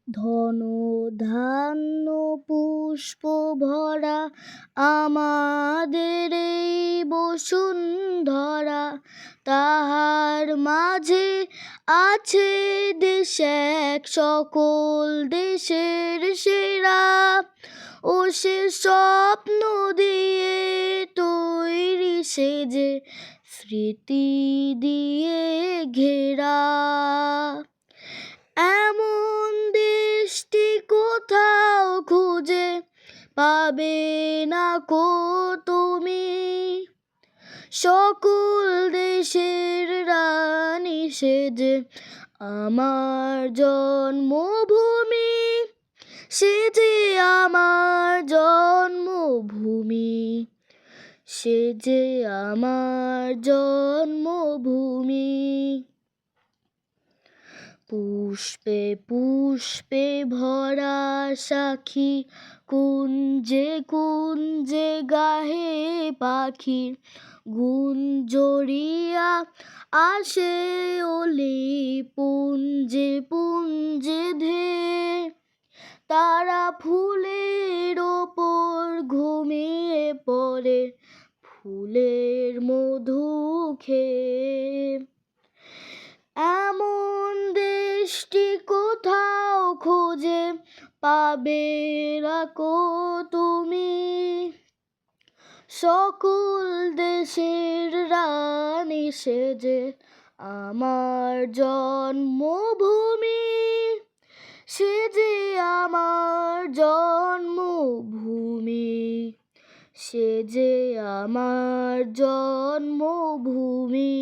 ধন ধান্য পুষ্প ভরা আমাদের এই বসুন্ধরা, তাহার মাঝে আছে দেশ এক সকল দেশের সেরা। ও সে স্বপ্ন দিয়ে তৈরি সে যে স্মৃতি দিয়ে ঘেরা। এমন দেশটি কোথাও খুঁজে পাবে না কো তুমি, সকল দেশের রানী সে যে আমার জন্মভূমি, সে যে আমার জন্মভূমি, সে যে আমার জন্মভূমি। পুষ্পে পুষ্পে ভরা সাখী, কুঞ্জে কুঞ্জে গাহে পাখি, গুঞ্জরিয়া আসে ওলি পুঞ্জে পুঞ্জে ধেয়ে। তারা ফুলের ওপর ঘুমিয়ে পড়ে ফুলের মধু খেয়ে। এমন দেশটি কোথাও খুঁজে পাবে না কো তুমি, সকল দেশের রানী সে যে আমার জন্মভূমি, সে যে আমার জন্মভূমি, সে যে আমার জন্মভূমি।